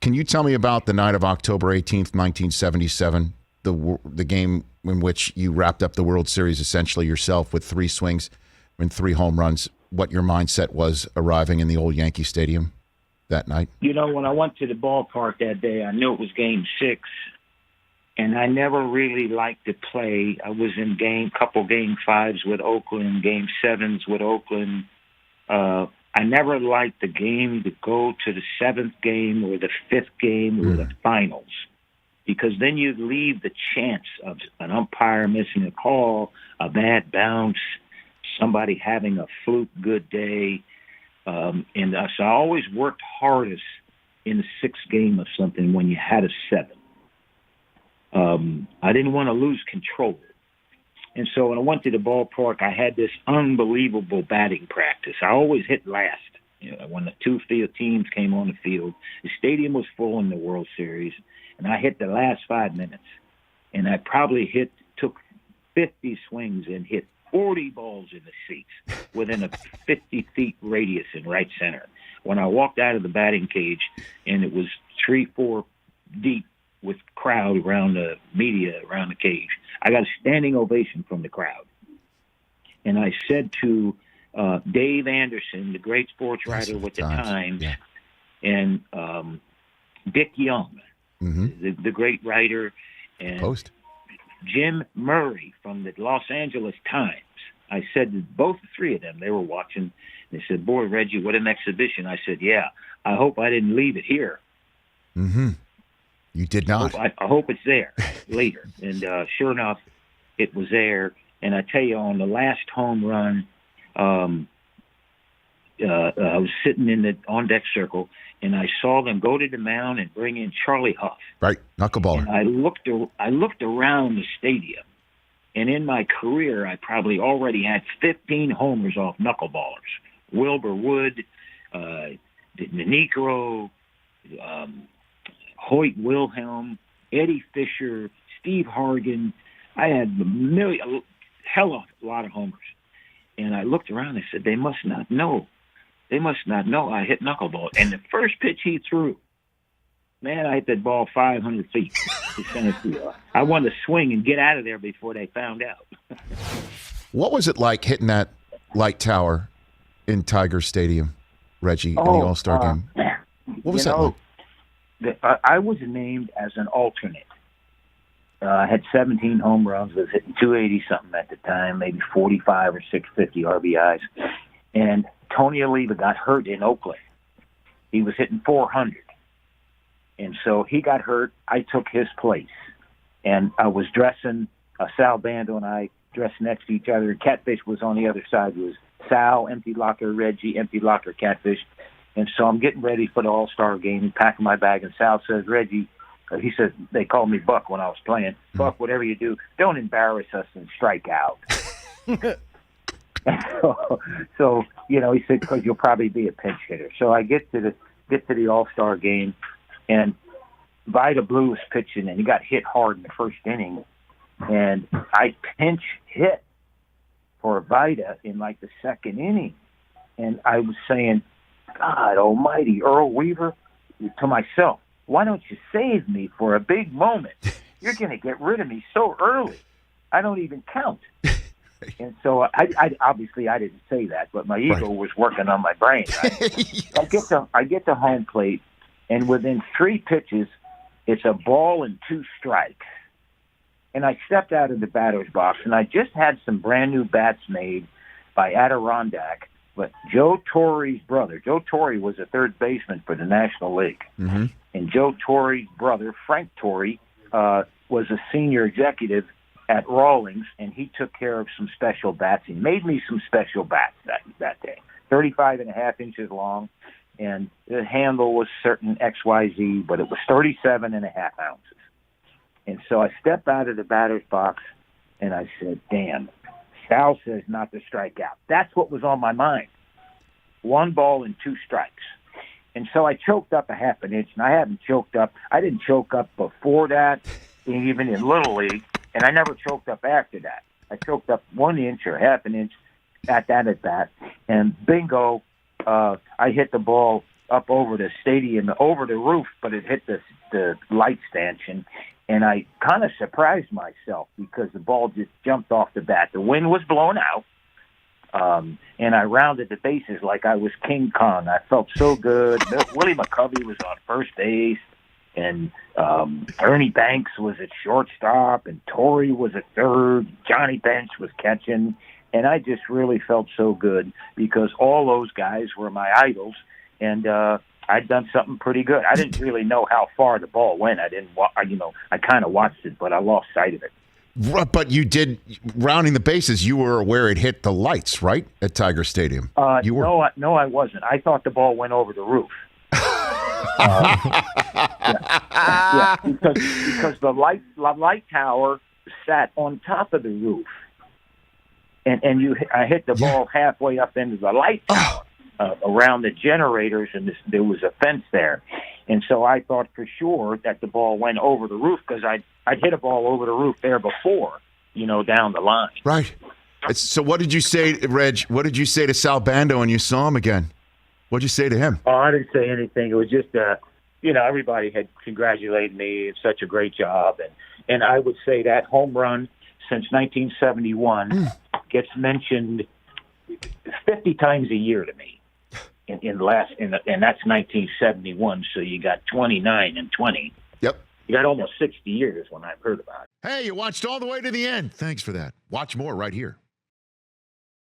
Can you tell me about the night of October 18th, 1977, the game in which you wrapped up the World Series essentially yourself with 3 swings and 3 home runs, what your mindset was arriving in the old Yankee Stadium that night? You know, when I went to the ballpark that day, I knew it was Game 6, and I never really liked to play. I was in couple Game 5s with Oakland, Game 7s with Oakland. I never liked the game to go to the 7th game or the 5th game or the finals, because then you'd leave the chance of an umpire missing a call, a bad bounce, somebody having a fluke good day. So I always worked hardest in the 6th game of something when you had a 7. I didn't want to lose control. And so when I went to the ballpark, I had this unbelievable batting practice. I always hit last. You know, when the 2 field teams came on the field, the stadium was full in the World Series, and I hit the last 5 minutes. And I probably took 50 swings and hit 40 balls in the seats within a 50-feet radius in right center. When I walked out of the batting cage, and it was 3-4 deep with crowd around the media around the cage, I got a standing ovation from the crowd. And I said to Dave Anderson, the great sports writer with the Times, and Dick Young, the great writer, and Post. Jim Murray from the Los Angeles Times. I said to both 3 of them, they were watching, they said, "Boy, Reggie, what an exhibition." I said, "Yeah, I hope I didn't leave it here." Mm-hmm. You did not. I hope it's there later. And sure enough, it was there. And I tell you, on the last home run, I was sitting in the on-deck circle, and I saw them go to the mound and bring in Charlie Huff. Right, knuckleballer. And I looked around the stadium, and in my career, I probably already had 15 homers off knuckleballers. Wilbur Wood, Negro, Hoyt Wilhelm, Eddie Fisher, Steve Hargan. I had hell of a lot of homers. And I looked around and I said, they must not know. They must not know I hit knuckleball. And the first pitch he threw, man, I hit that ball 500 feet to center field. I wanted to swing and get out of there before they found out. What was it like hitting that light tower in Tiger Stadium, Reggie, in the All-Star game? What was that like? I was named as an alternate. I had 17 home runs. I was hitting 280-something at the time, maybe 45 or 650 RBIs. And Tony Oliva got hurt in Oakland. He was hitting 400. And so he got hurt. I took his place. And I was dressing, Sal Bando and I dressed next to each other. Catfish was on the other side. It was Sal, empty locker, Reggie, empty locker, Catfish. And so I'm getting ready for the All-Star game, packing my bag, and Sal says, "Reggie," he says, they called me Buck when I was playing. "Buck, whatever you do, don't embarrass us and strike out." so, you know, he said, "Because you'll probably be a pinch hitter." So I get to the All-Star game, and Vida Blue was pitching, and he got hit hard in the first inning. And I pinch hit for Vida in like the second inning. And I was saying, "God almighty, Earl Weaver," to myself, "why don't you save me for a big moment? You're going to get rid of me so early. I don't even count." And so I obviously I didn't say that, but my ego was working on my brain. Yes. I get to home plate, and within 3 pitches, it's a ball and 2 strikes. And I stepped out of the batter's box, and I just had some brand new bats made by Adirondack. But Joe Torre's brother, Joe Torre was a third baseman for the National League. Mm-hmm. And Joe Torre's brother, Frank Torre, was a senior executive at Rawlings, and he took care of some special bats. He made me some special bats that day, 35.5 inches long, and the handle was certain XYZ, but it was 37.5 ounces. And so I stepped out of the batter's box, and I said, "Damn, Sal says not to strike out." That's what was on my mind. 1 ball and 2 strikes. And so I choked up a half an inch, and I didn't choke up before that, even in Little League, and I never choked up after that. I choked up 1 inch or half an inch at that at bat, and bingo, I hit the ball up over the stadium, over the roof, but it hit the light stanchion. And I kind of surprised myself because the ball just jumped off the bat. The wind was blowing out, and I rounded the bases like I was King Kong. I felt so good. Willie McCovey was on first base, and Ernie Banks was at shortstop, and Torrey was at third. Johnny Bench was catching. And I just really felt so good because all those guys were my idols, and I'd done something pretty good. I didn't really know how far the ball went. I kind of watched it, but I lost sight of it. But you did, rounding the bases, you were aware it hit the lights, right, at Tiger Stadium? You were? No, I wasn't. I thought the ball went over the roof. Because the light tower sat on top of the roof. And I hit the ball halfway up into the light tower around the generators, and there was a fence there. And so I thought for sure that the ball went over the roof because I'd hit a ball over the roof there before, down the line. Right. So what did you say, Reg? What did you say to Sal Bando when you saw him again? What did you say to him? Oh, I didn't say anything. It was just, everybody had congratulated me. It's such a great job. And I would say that home run since 1971 gets mentioned 50 times a year to me. And that's 1971. So you got 29 and 20. Yep. You got almost 60 years when I've heard about it. Hey, you watched all the way to the end. Thanks for that. Watch more right here.